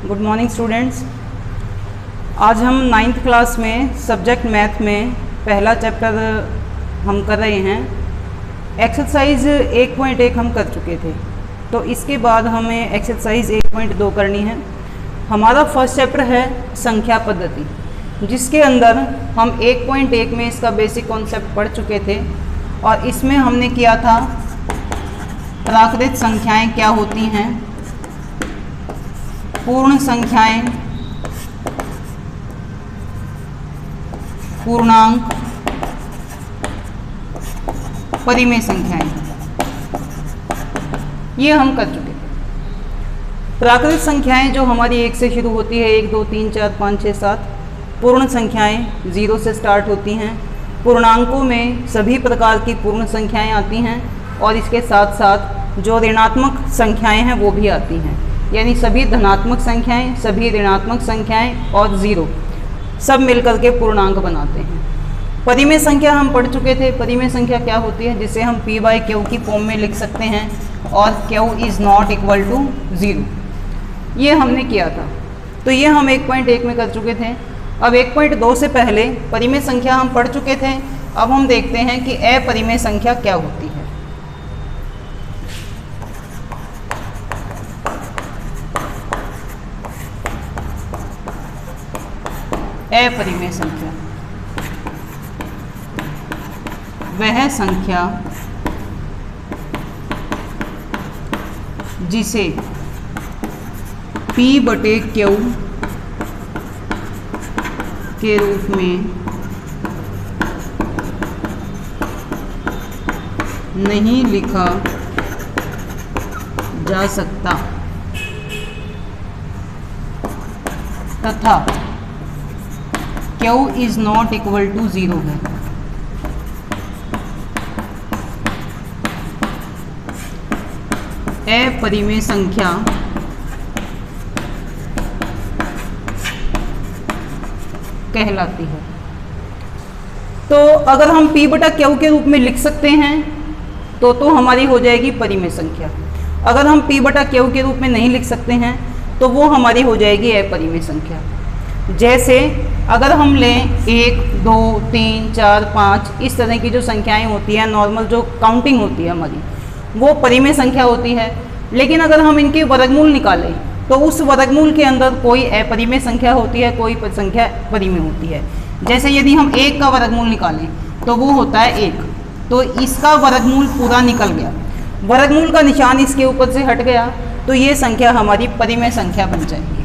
Good morning students. आज हम 9th class में सब्जेक्ट मैथ में पहला चैप्टर हम कर रहे हैं। एक्सरसाइज 1.1 हम कर चुके थे, तो इसके बाद हमें एक्सरसाइज 1.2 करनी है। हमारा फर्स्ट चैप्टर है संख्या पद्धति, जिसके अंदर हम 1.1 में इसका बेसिक कॉन्सेप्ट पढ़ चुके थे और इसमें हमने किया था प्राकृत संख्याएं क्या होती हैं, पूर्ण संख्याएं, पूर्णांक, परिमेय संख्याएं, ये हम कर चुके थे। प्राकृत संख्याएं जो हमारी 1 से शुरू होती है, 1 2 3 4 5 6 7। पूर्ण संख्याएं 0 से स्टार्ट होती हैं। पूर्णांकों में सभी प्रकार की पूर्ण संख्याएं आती हैं और इसके साथ साथ जो ऋणात्मक संख्याएं हैं वो भी आती हैं, यानी सभी धनात्मक संख्याएं, सभी ऋणात्मक संख्याएं और 0 सब मिलकर के पूर्णांक बनाते हैं। परिमेय संख्या हम पढ़ चुके थे। परिमेय संख्या क्या होती है, जिसे हम p/q की फॉर्म में लिख सकते हैं और q is not equal to 0, ये हमने किया था। तो ये हम 1.1 में कर चुके थे। अब 1.2 से पहले परिमेय संख्या हम पढ़ चुके थे। अब हम देखते हैं कि अपरिमेय संख्या क्या होती है। अपरिमेय संख्या वह संख्या जिसे p/q के रूप में नहीं लिखा जा सकता तथा q is not equal to 0 है। अपरिमेय संख्या कहलाती है। तो अगर हम p/q के रूप में लिख सकते हैं तो हमारी हो जाएगी परिमेय संख्या। अगर हम p/q के रूप में नहीं लिख सकते हैं तो वो हमारी हो जाएगी अपरिमेय संख्या। जैसे अगर हम लें 1 2 3 4 5 इस तरह की जो संख्याएं होती हैं, नॉर्मल जो काउंटिंग होती है हमारी, वो परिमेय संख्या होती है। लेकिन अगर हम इनके वर्गमूल निकालें तो उस वर्गमूल के अंदर कोई अपरिमेय संख्या होती है, कोई संख्या परिमेय होती है। जैसे यदि हम 1 का वर्गमूल निकालें तो वो होता है 1, तो इसका वर्गमूल पूरा निकल गया, वर्गमूल का निशान इसके ऊपर से हट गया, तो ये संख्या हमारी परिमेय संख्या बन जाएगी।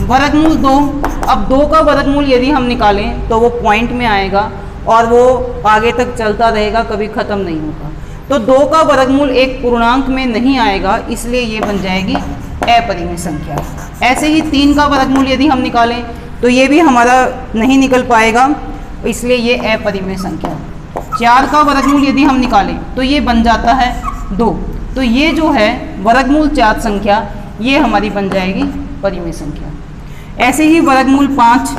वर्गमूल 2, अब 2 का वर्गमूल यदि हम निकालें तो वो पॉइंट में आएगा और वो आगे तक चलता रहेगा, कभी ख़त्म नहीं होगा। तो 2 का वर्गमूल एक पूर्णांक में नहीं आएगा, इसलिए ये बन जाएगी अपरिमेय संख्या। ऐसे ही 3 का वर्गमूल यदि हम निकालें तो ये भी हमारा नहीं निकल पाएगा, इसलिए ये अपरिमेय संख्या। 4 का वर्गमूल यदि हम निकालें तो ये बन जाता है 2, तो ये जो है वर्गमूल 4 संख्या ये हमारी बन जाएगी परिमेय संख्या। ऐसे ही वर्गमूल 5,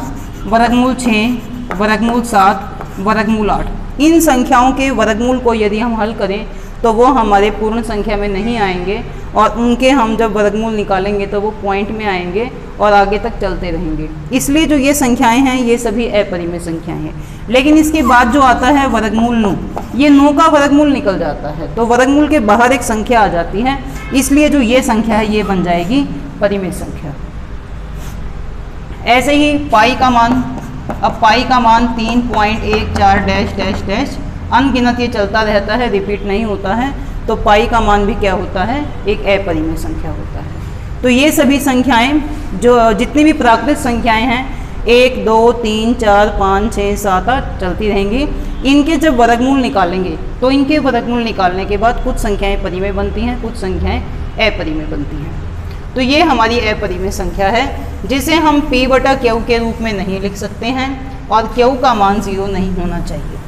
वर्गमूल 6, वर्गमूल 7, वर्गमूल 8, इन संख्याओं के वर्गमूल को यदि हम हल करें तो वो हमारे पूर्ण संख्या में नहीं आएंगे और उनके हम जब वर्गमूल निकालेंगे तो वो पॉइंट में आएंगे और आगे तक चलते रहेंगे। इसलिए जो ये संख्याएं हैं ये सभी अपरिमेय संख्याएं हैं। लेकिन इसके बाद जो आता है वर्गमूल 9, ये 9 का वर्गमूल निकल जाता है तो वर्गमूल के बाहर एक संख्या आ जाती है, इसलिए जो ये संख्या है ये बन जाएगी परिमेय संख्या। ऐसे ही पाई का मान, अब पाई का मान 3.14 डैश डैश डैश अनगिनत ये चलता रहता है, रिपीट नहीं होता है, तो पाई का मान भी क्या होता है, एक अपरिमेय संख्या होता है। तो ये सभी संख्याएं जो जितनी भी प्राकृत संख्याएं हैं 1 2 3 4 5 6 7 8 चलती रहेंगी। इनके जब वर्गमूल निकालेंगे तो इनके वर्गमूल निकालने के बाद कुछ संख्याएं परिमेय बनती हैं, कुछ संख्याएं अपरिमेय बनती हैं। तो ये हमारी अपरिमेय संख्या है, जिसे हम p/q के रूप में नहीं लिख सकते हैं और q का मान 0 नहीं होना चाहिए।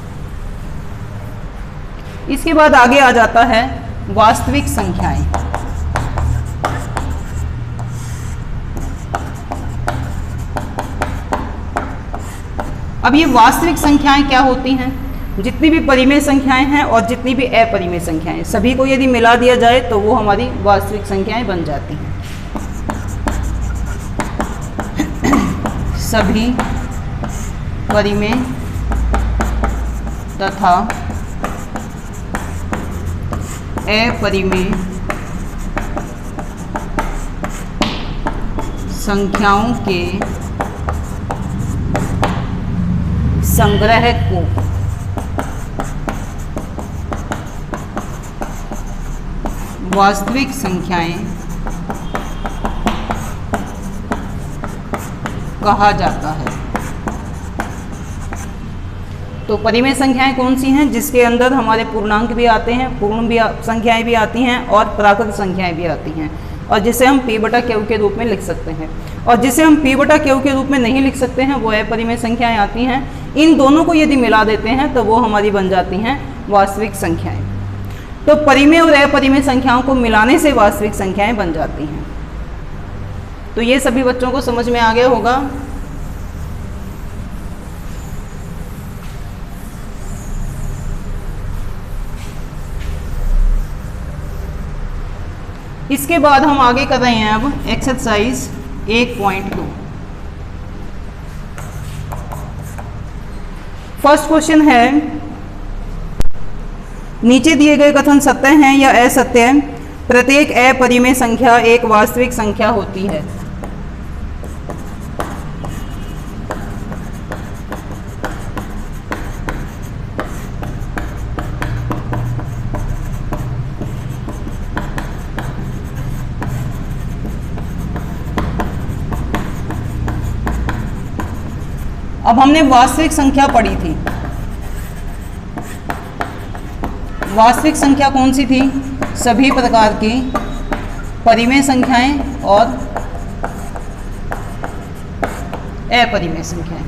इसके बाद आगे आ जाता है वास्तविक संख्याएं। अब ये वास्तविक संख्याएं क्या होती हैं, जितनी भी परिमेय संख्याएं हैं और जितनी भी अपरिमेय संख्याएं सभी को यदि मिला दिया जाए तो वो हमारी वास्तविक संख्याएं बन जाती हैं। सभी परिमेय तथा अपरिमेय संख्याओं के संग्रह को वास्तविक संख्याएं कहा जाता है। तो परिमेय संख्याएं कौन सी हैं? जिसके अंदर हमारे पूर्णांक भी आते हैं, पूर्ण भी संख्याएं भी आती हैं और प्राकृत संख्याएं भी आती हैं, और जिसे हम p बटा क्यू के रूप में लिख सकते हैं। और जिसे हम p बटा क्यू के रूप में नहीं लिख सकते हैं वो अपरिमेय संख्याएं आती हैं। इन दोनों को यदि मिला देते हैं तो वो हमारी बन जाती हैं वास्तविक संख्याएं। तो परिमेय और अपरिमेय संख्याओं को मिलाने से वास्तविक संख्याएं बन जाती हैं। तो ये सभी बच्चों को समझ में आ गया होगा। इसके बाद हम आगे कर रहे हैं अब एक्सरसाइज 1.2। फर्स्ट क्वेश्चन है, नीचे दिए गए कथन सत्य हैं या असत्य हैं? प्रत्येक अपरिमेय संख्या एक वास्तविक संख्या होती है। अब हमने वास्तविक संख्या पढ़ी थी। वास्तविक संख्या कौन सी थी? सभी प्रकार की परिमेय संख्याएं और अपरिमेय संख्याएं।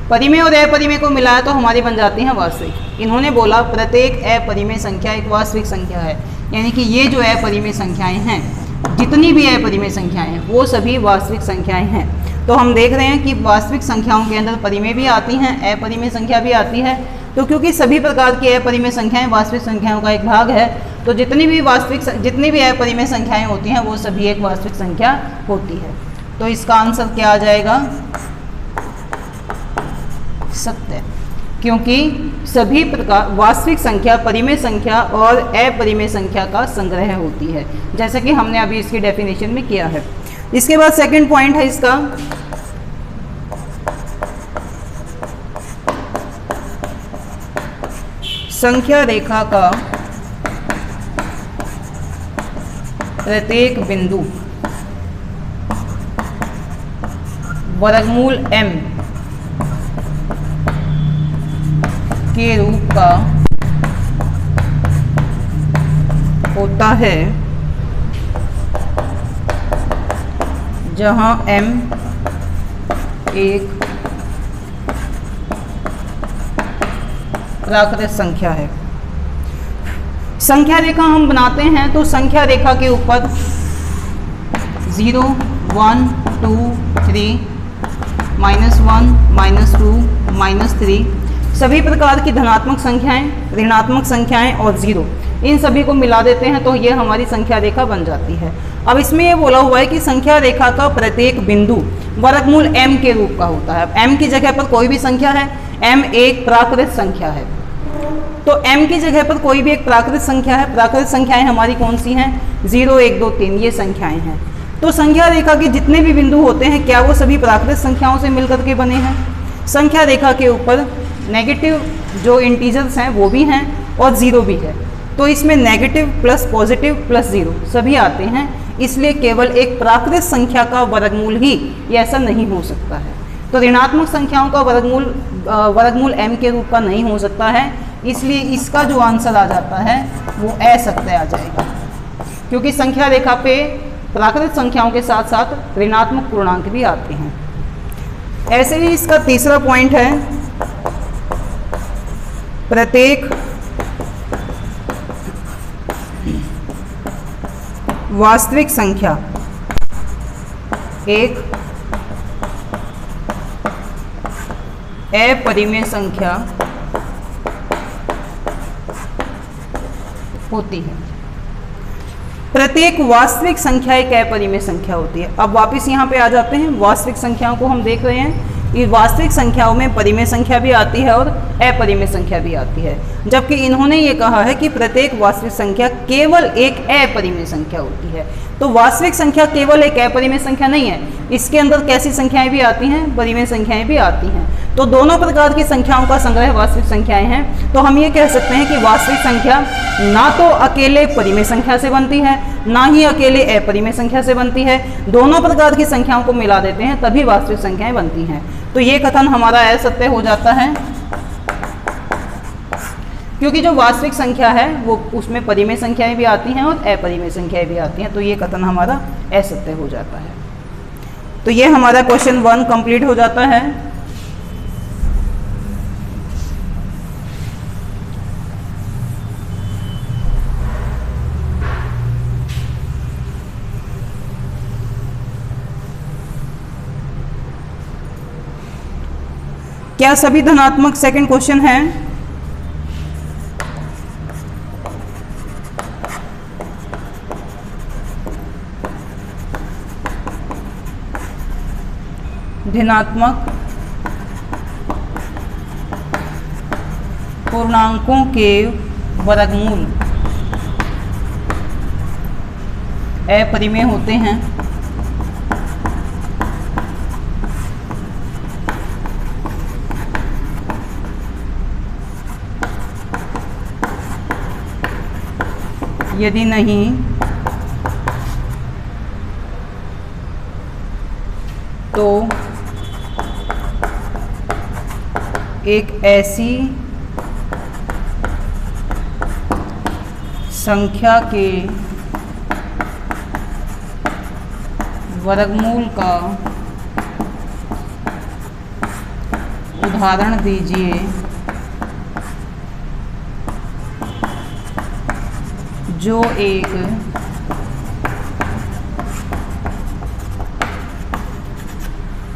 परिमेय और अपरिमेय को मिलाया तो हमारी बन जाती हैं वास्तविक। इन्होंने बोला प्रत्येक अपरिमेय संख्या एक वास्तविक संख्या है, यानी कि ये जो अपरिमेय संख्याएं हैं, जितनी भी अपरिमेय संख्याएं हैं वो सभी वास्तविक संख्याएं हैं। तो हम देख रहे हैं कि वास्तविक संख्याओं के अंदर परिमेय भी आती हैं, अपरिमेय संख्या भी आती है। तो क्योंकि सभी प्रकार की अपरिमेय संख्याएं वास्तविक संख्याओं का एक भाग है, तो जितनी भी अपरिमेय संख्याएं होती हैं वो सभी एक वास्तविक संख्या होती है। तो इसका आंसर क्या आ जाएगा? सत्य। क्योंकि सभी प्रकार वास्तविक संख्या परिमेय संख्या और अपरिमेय संख्या का संग्रह होती है, जैसे कि हमने अभी इसकी डेफिनेशन में किया है। इसके बाद सेकंड पॉइंट है इसका, संख्या रेखा का प्रत्येक बिंदु वर्गमूल m के रूप का होता है, जहां m एक प्राकृत संख्या है। संख्या रेखा हम बनाते हैं तो संख्या रेखा के ऊपर 0, 1, 2, 3, -1, -2, -3 सभी प्रकार की धनात्मक संख्याएं, ऋणात्मक संख्याएं और 0, इन सभी को मिला देते हैं तो ये हमारी संख्या रेखा बन जाती है। अब इसमें ये बोला हुआ है कि संख्या रेखा का प्रत्येक बिंदु वर्गमूल m के रूप का होता है। m की जगह पर कोई भी संख्या है, m एक प्राकृत संख्या है, तो m की जगह पर कोई भी एक प्राकृत संख्या है। प्राकृत संख्याएं हमारी कौन सी हैं? 0, 1, 2, 3 ये संख्याएं हैं। तो संख्या रेखा के जितने भी बिंदु होते हैं क्या वो सभी प्राकृत संख्याओं से मिलकर के बने हैं? संख्या रेखा के ऊपर नेगेटिव जो इंटीजर्स हैं वो भी हैं और 0 भी है, तो इसमें नेगेटिव प्लस पॉजिटिव प्लस 0 सभी आते हैं। इसलिए केवल एक प्राकृत संख्या का वर्गमूल ही ये ऐसा नहीं हो सकता है। तो ऋणात्मक संख्याओं का वर्गमूल m के रूप का नहीं हो सकता है, इसलिए इसका जो आंसर आ जाता है वो असत्य आ जाएगा, क्योंकि संख्या रेखा पे प्राकृत संख्याओं के साथ साथ ऋणात्मक पूर्णांक भी आते हैं। ऐसे ही इसका तीसरा पॉइंट है, प्रत्येक वास्तविक संख्या एक अपरिमेय संख्या होती है। प्रत्येक वास्तविक संख्या एक अपरिमेय संख्या होती है। अब वापस यहाँ पे आ जाते हैं, वास्तविक संख्याओं को हम देख रहे हैं। ये वास्तविक संख्याओं में परिमेय संख्या भी आती है और अपरिमेय संख्या भी आती है, जबकि इन्होंने ये कहा है कि प्रत्येक वास्तविक संख्या केवल एक अपरिमेय संख्या होती है। तो वास्तविक संख्या केवल एक अपरिमेय संख्या नहीं है, इसके अंदर कैसी संख्याएं भी आती हैं, परिमेय संख्याएं भी आती हैं। तो दोनों प्रकार की संख्याओं का संग्रह वास्तविक संख्याएं हैं। तो हम ये कह सकते हैं कि वास्तविक संख्या ना तो अकेले परिमेय संख्या से बनती है, ना ही अकेले अपरिमेय संख्या से बनती है, दोनों प्रकार की संख्याओं को मिला देते हैं तभी वास्तविक संख्याएं बनती हैं। तो ये कथन हमारा असत्य हो जाता है, क्योंकि जो वास्तविक संख्या है वो उसमें परिमेय संख्याएं भी आती हैं और अपरिमेय संख्याएं भी आती हैं। तो ये कथन हमारा असत्य हो जाता है। तो ये हमारा क्वेश्चन 1 कंप्लीट हो जाता है। क्या सभी धनात्मक, सेकंड क्वेश्चन है, धनात्मक पूर्णांकों के वर्गमूल अपरिमेय होते हैं? यदि नहीं तो एक ऐसी संख्या के वर्गमूल का उदाहरण दीजिए जो एक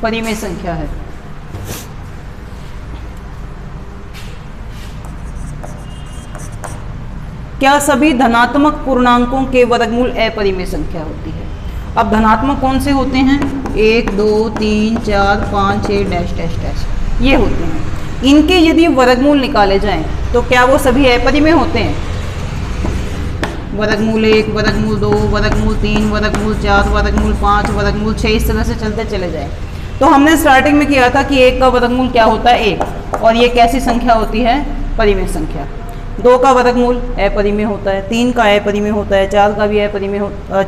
परिमेय संख्या है। क्या सभी धनात्मक पूर्णांकों के वर्गमूल अपरिमेय संख्या होती है? अब धनात्मक कौन से होते हैं? 1 2 3 4 5 6 डैश डैश डैश ये होते हैं। इनके यदि वर्गमूल निकाले जाएं तो क्या वो सभी अपरिमेय होते हैं? वर्गमूल 1, वर्गमूल 2, वर्गमूल 3, वर्गमूल 4, वर्गमूल 5, वर्गमूल 6, इस तरह से चलते चले जाए। तो हमने स्टार्टिंग में किया था कि 1 का वर्गमूल क्या होता है? 1, और ये कैसी संख्या होती है? परिमेय संख्या। 2 का वर्गमूल अपरिमेय होता है, 3 का अपरिमेय होता है, 4 का भी अपरिमेय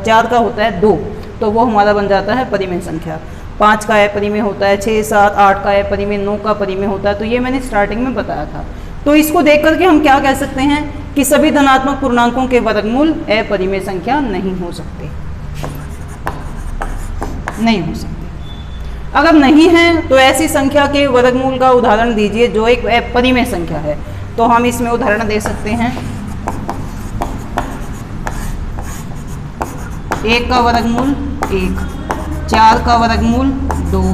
4 का होता है 2, तो वो हमारा बन जाता है परिमेय संख्या। 5 का अपरिमेय होता है, 6 7 8 का अपरिमेय, 9 का परिमेय होता है। तो ये मैंने स्टार्टिंग में बताया था। तो इसको देख करके हम क्या कह सकते हैं कि सभी धनात्मक पूर्णांकों के वर्गमूल अपरिमेय संख्या नहीं हो सकते, नहीं हो सकते। अगर नहीं है तो ऐसी संख्या के वर्गमूल का उदाहरण दीजिए जो एक अपरिमेय संख्या है। तो हम इसमें उदाहरण दे सकते हैं। 1 का वर्गमूल 1, 4 का वर्गमूल 2,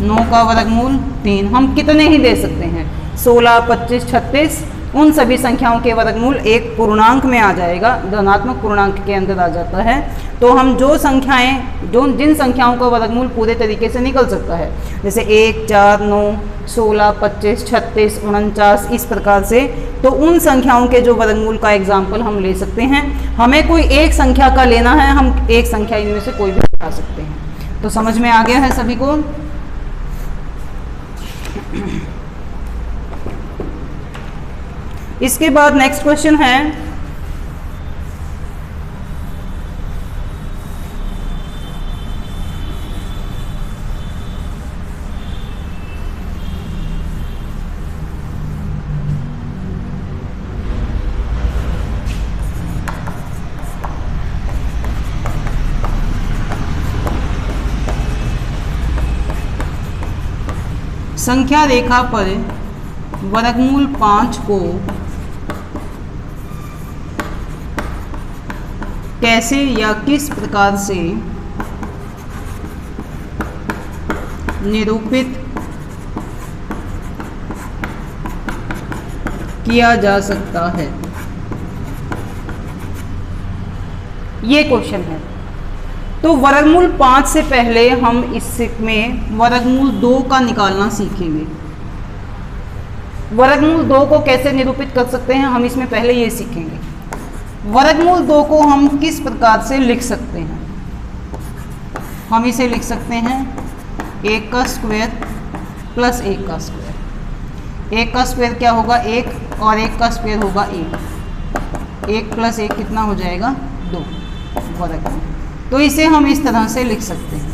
9 का वर्गमूल 3। हम कितने ही दे सकते हैं? 16 25 36 उन सभी संख्याओं के वर्गमूल एक पूर्णांक में आ जाएगा, धनात्मक पूर्णांक के अंदर आ जाता है। तो हम जो संख्याएं, जिन संख्याओं का वर्गमूल पूरे तरीके से निकल सकता है, जैसे 1 4 9 16 25 36 49 इस प्रकार से, तो उन संख्याओं के जो वर्गमूल का एग्जाम्पल हम ले सकते हैं। हमें कोई एक संख्या का लेना है, हम एक संख्या इनमें से कोई भी उठा सकते हैं। तो समझ में आ गया है सभी को? इसके बाद नेक्स्ट क्वेश्चन है, संख्या रेखा पर वर्गमूल 5 को कैसे या किस प्रकार से निरूपित किया जा सकता है? ये क्वेश्चन है। तो वर्गमूल 5 से पहले हम इसमें वर्गमूल 2 का निकालना सीखेंगे। वर्गमूल 2 को कैसे निरूपित कर सकते हैं हम इसमें पहले ये सीखेंगे। वर्गमूल 2 को हम किस प्रकार से लिख सकते हैं? हम इसे लिख सकते हैं 1 का स्क्वायर प्लस 1 का स्क्वायर। 1 का स्क्वायर क्या होगा? 1 और 1 का स्क्वायर होगा 1। 1 प्लस 1 कितना हो जाएगा? 2 वर्गमूल। तो इसे हम इस तरह से लिख सकते हैं,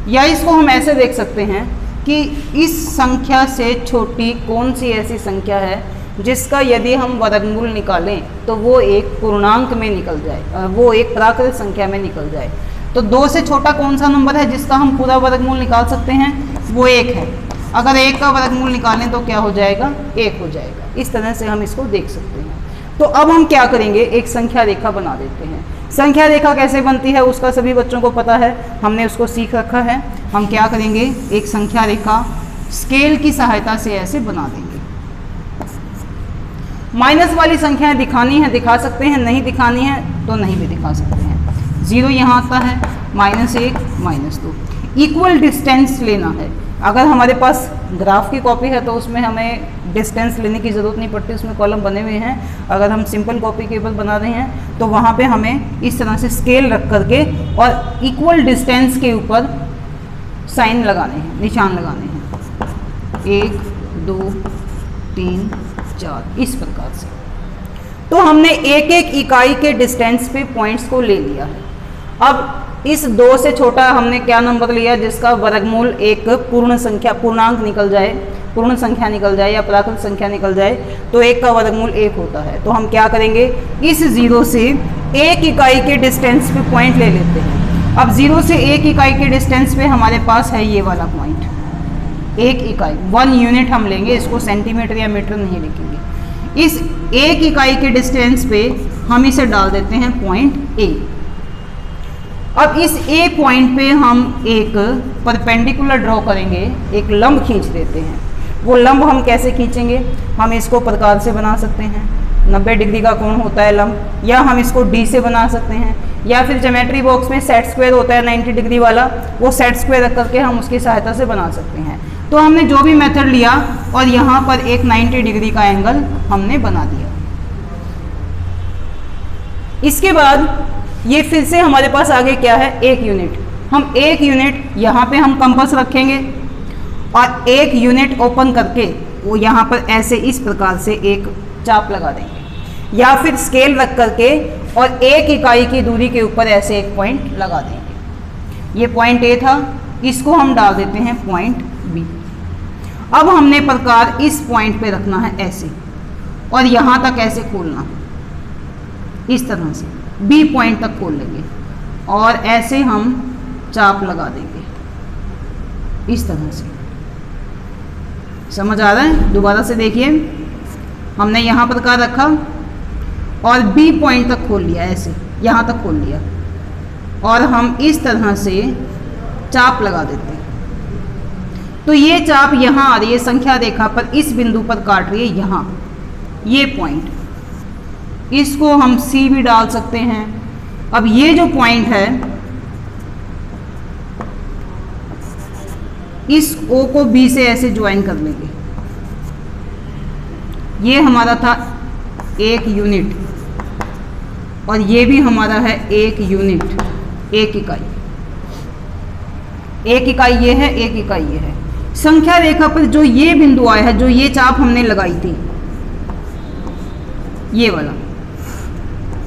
या इसको हम ऐसे देख सकते हैं कि इस संख्या से छोटी कौन सी ऐसी संख्या है जिसका यदि हम वर्गमूल निकालें तो वो एक पूर्णांक में निकल जाए, वो एक प्राकृत संख्या में निकल जाए। तो 2 से छोटा कौन सा नंबर है जिसका हम पूरा वर्गमूल निकाल सकते हैं? वो 1 है। अगर 1 का वर्गमूल निकालें तो क्या हो जाएगा? 1 हो जाएगा। इस तरह से हम इसको देख सकते हैं। तो अब हम क्या करेंगे? एक संख्या रेखा बना देते हैं। संख्या रेखा कैसे बनती है उसका सभी बच्चों को पता है, हमने उसको सीख रखा है। हम क्या करेंगे? एक संख्या रेखा स्केल की सहायता से ऐसे बना देंगे। माइनस वाली संख्याएं दिखानी है दिखा सकते हैं, नहीं दिखानी है तो नहीं भी दिखा सकते हैं। 0 यहाँ आता है, -1 -2। इक्वल डिस्टेंस लेना है। अगर हमारे पास ग्राफ की कॉपी है तो उसमें हमें डिस्टेंस लेने की ज़रूरत नहीं पड़ती, उसमें कॉलम बने हुए हैं। अगर हम सिंपल कॉपी के ऊपर बना रहे हैं तो वहाँ पे हमें इस तरह से स्केल रख करके और इक्वल डिस्टेंस के ऊपर साइन लगाने हैं, निशान लगाने हैं। 1 2 3 4 इस प्रकार से। तो हमने एक एक इकाई के डिस्टेंस पे पॉइंट्स को ले लिया है। अब इस 2 से छोटा हमने क्या नंबर लिया जिसका वर्गमूल एक पूर्ण संख्या, पूर्णांक निकल जाए, पूर्ण संख्या निकल जाए या प्राकृत संख्या निकल जाए, तो 1 का वर्गमूल 1 होता है। तो हम क्या करेंगे? इस 0 से 1 इकाई के डिस्टेंस पे पॉइंट ले लेते हैं। अब 0 से 1 इकाई के डिस्टेंस पे हमारे पास है ये वाला पॉइंट, 1 इकाई, 1 यूनिट हम लेंगे, इसको सेंटीमीटर या मीटर नहीं लिखेंगे। इस 1 इकाई के डिस्टेंस पे हम इसे डाल देते हैं पॉइंट A। अब इस A पॉइंट पे हम एक परपेंडिकुलर ड्रॉ करेंगे, एक लंब खींच देते हैं। वो लंब हम कैसे खींचेंगे? हम इसको प्रकार से बना सकते हैं, 90 डिग्री का कोण होता है लंब, या हम इसको D से बना सकते हैं, या फिर ज्योमेट्री बॉक्स में सेट स्क्वायर होता है 90 डिग्री वाला, वो सेट स्क्वायर रख करके हम उसकी सहायता से बना सकते हैं। तो हमने जो भी मेथड लिया और यहाँ पर एक 90 डिग्री का एंगल हमने बना दिया। इसके बाद ये फिर से हमारे पास आगे क्या है? 1 यूनिट। हम 1 यूनिट यहाँ पे हम कंपास रखेंगे और 1 यूनिट ओपन करके वो यहाँ पर ऐसे इस प्रकार से एक चाप लगा देंगे, या फिर स्केल रख करके और 1 इकाई की दूरी के ऊपर ऐसे एक पॉइंट लगा देंगे। ये पॉइंट A था, इसको हम डाल देते हैं पॉइंट B। अब हमने प्रकार इस पॉइंट पे रखना है ऐसे, और यहाँ तक ऐसे खोलना, इस तरह से B पॉइंट तक खोल लेंगे और ऐसे हम चाप लगा देंगे इस तरह से। समझ आ रहा है? दोबारा से देखिए, हमने यहाँ प्रकार रखा और B पॉइंट तक खोल लिया, ऐसे यहाँ तक खोल लिया, और हम इस तरह से चाप लगा देते हैं। तो ये चाप यहाँ आ रही है संख्या रेखा पर, इस बिंदु पर काट रही है यहाँ, ये पॉइंट, इसको हम C भी डाल सकते हैं। अब ये जो पॉइंट है, इस O को B से ऐसे ज्वाइन कर लेंगे। ये हमारा था 1 यूनिट और ये भी हमारा है 1 यूनिट, 1 इकाई। 1 इकाई ये है, 1 इकाई ये है। संख्या रेखा पर जो ये बिंदु आया है, जो ये चाप हमने लगाई थी, ये वाला,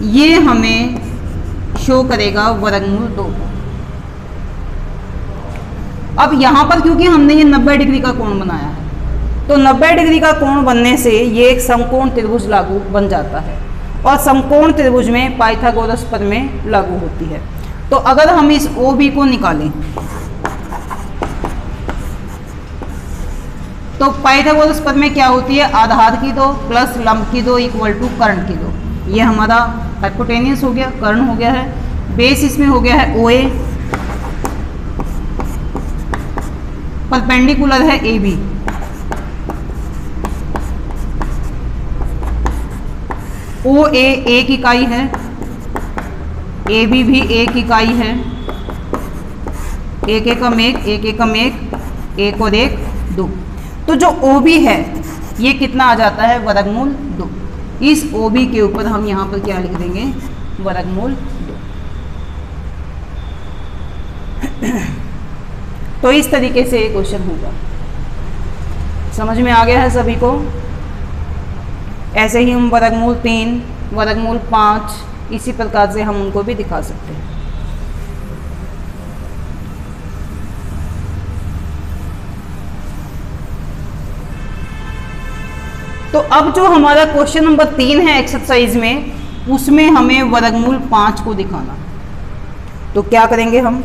ये हमें शो करेगा वर्गमूल 2। अब यहाँ पर क्योंकि हमने ये 90 डिग्री का कोण बनाया है, तो 90 डिग्री का कोण बनने से ये एक समकोण त्रिभुज लागू बन जाता है, और समकोण त्रिभुज में पाइथागोरस प्रमेय लागू होती है। तो अगर हम इस OB को निकालें तो पाइथागोरस प्रमेय क्या होती है? आधार की 2 प्लस लंब की 2 इक्वल टू कर्ण की 2। ये हमारा हाइपोटेनियस हो गया, कर्ण हो गया है। बेस इसमें हो गया है OA, परपेंडिकुलर है AB। OA 1 इकाई है ए बी भी एक इकाई है, एक एकम एक, एक एकम एक, एक और एक 2। तो जो ओ बी है ये कितना आ जाता है, वर्गमूल 2। इस ओ बी के ऊपर हम यहाँ पर क्या लिख देंगे, वर्गमूल 2। तो इस तरीके से ये क्वेश्चन होगा। समझ में आ गया है सभी को? ऐसे ही हम वर्गमूल 3, वर्गमूल 5 इसी प्रकार से हम उनको भी दिखा सकते हैं। तो अब जो हमारा क्वेश्चन नंबर 3 है एक्सरसाइज में, उसमें हमें वर्गमूल 5 को दिखाना। तो क्या करेंगे हम,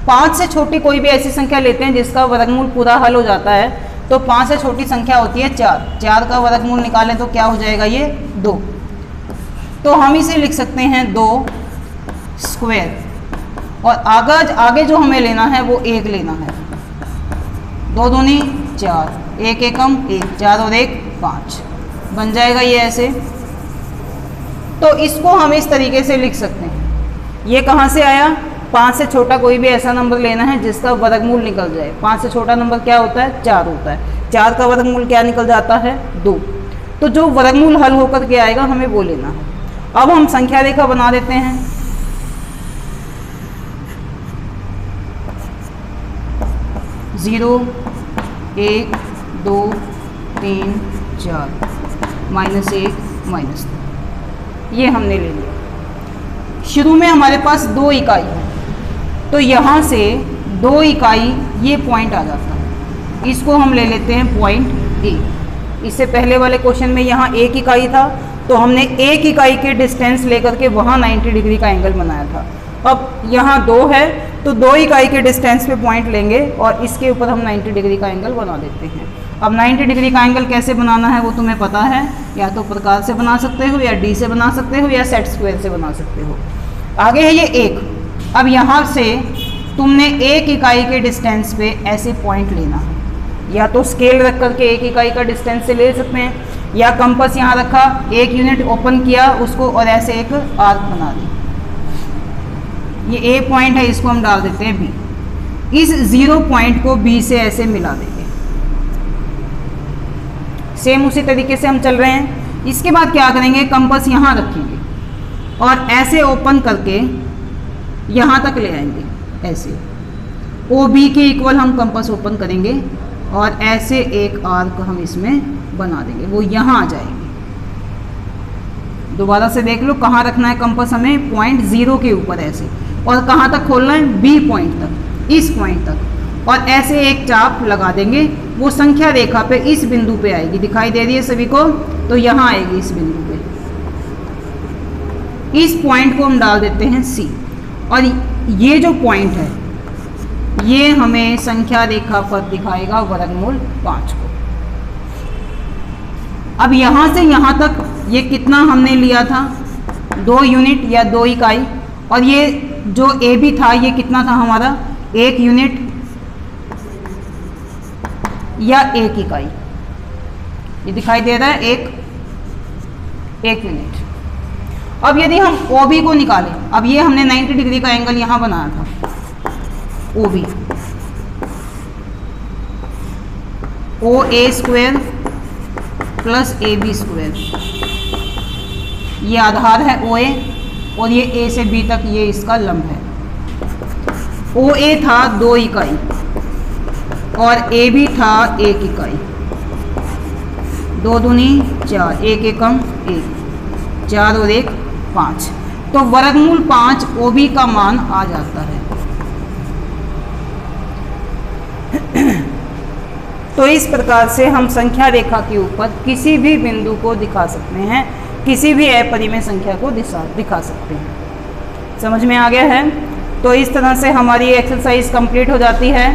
5 से छोटी कोई भी ऐसी संख्या लेते हैं जिसका वर्गमूल पूरा हल हो जाता है। तो 5 से छोटी संख्या होती है 4, 4 का वर्गमूल निकालें तो क्या हो जाएगा, ये 2। तो हम इसे लिख सकते हैं 2 स्क्वायर, और आगे जो हमें लेना है वो 1 लेना है। 2 दूनी 4, एक एकम 1, 4 और 1 5 बन जाएगा ये ऐसे। तो इसको हम इस तरीके से लिख सकते हैं। ये कहाँ से आया, 5 से छोटा कोई भी ऐसा नंबर लेना है जिसका वर्गमूल निकल जाए। 5 से छोटा नंबर क्या होता है, 4 होता है। 4 का वर्गमूल क्या निकल जाता है, 2। तो जो वर्गमूल हल होकर के आएगा हमें वो लेना है। अब हम संख्या रेखा बना देते हैं। जीरो, 1, 2, 3, 4, -1, -2 ये हमने ले लिया। शुरू में हमारे पास 2 इकाई है, तो यहाँ से 2 इकाई ये पॉइंट आ जाता है। इसको हम ले लेते हैं पॉइंट ए। इससे पहले वाले क्वेश्चन में यहाँ 1 इकाई था, तो हमने 1 इकाई के डिस्टेंस लेकर के वहाँ 90 डिग्री का एंगल बनाया था। अब यहाँ 2 है, तो 2 इकाई के डिस्टेंस पे पॉइंट लेंगे और इसके ऊपर हम 90 डिग्री का एंगल बना देते हैं। अब 90 डिग्री का एंगल कैसे बनाना है वो तुम्हें पता है, या तो प्रकार से बना सकते हो, या डी से बना सकते हो, या सेट स्क्वायर से बना सकते हो। आगे है ये 1। अब यहाँ से तुमने 1 इकाई के डिस्टेंस पे ऐसे पॉइंट लेना है, या तो स्केल रख करके 1 इकाई का डिस्टेंस से ले सकते हैं, या कंपास यहाँ रखा, 1 यूनिट ओपन किया उसको और ऐसे एक आर्क बना दी। ये ए पॉइंट है, इसको हम डाल देते हैं बी। इस 0 पॉइंट को बी से ऐसे मिला देंगे। सेम उसी तरीके से हम चल रहे हैं। इसके बाद क्या करेंगे, कंपास यहाँ रखेंगे और ऐसे ओपन करके यहाँ तक ले आएंगे। ऐसे ओ बी के इक्वल हम कंपास ओपन करेंगे और ऐसे एक आर्क हम इसमें बना देंगे, वो यहाँ आ जाएंगे। दोबारा से देख लो कहाँ रखना है कंपास हमें, पॉइंट 0 के ऊपर ऐसे, और कहाँ तक खोलना है, बी पॉइंट तक, इस पॉइंट तक, और ऐसे एक चाप लगा देंगे। वो संख्या रेखा पे इस बिंदु पे आएगी, दिखाई दे रही है सभी को, तो यहाँ आएगी इस बिंदु पे। इस पॉइंट को हम डाल देते हैं सी, और ये जो पॉइंट है ये हमें संख्या रेखा पर दिखाएगा वर्गमूल 5 को। अब यहाँ से यहाँ तक ये कितना हमने लिया था, 2 यूनिट या 2 इकाई, और ये जो ए बी था ये कितना था हमारा, 1 यूनिट या 1 इकाई। ये दिखाई दे रहा है 1 यूनिट। अब यदि हम ओ बी को निकालें, अब ये हमने 90 डिग्री का एंगल यहाँ बनाया था, O B, O A square plus A B square, ये आधार है ओ ए, और ये ए से बी तक ये इसका लंब है। ओ ए था 2 इकाई और ए बी था 1 इकाई। 2 दूनी 4, 1 एकम 1, 4 और 1 5। तो वर्गमूल 5 ओ बी का मान आ जाता है। तो इस प्रकार से हम संख्या रेखा के ऊपर किसी भी बिंदु को दिखा सकते हैं, किसी भी अपरिमेय संख्या को दिखा सकते हैं। समझ में आ गया है? तो इस तरह से हमारी एक्सरसाइज कंप्लीट हो जाती है।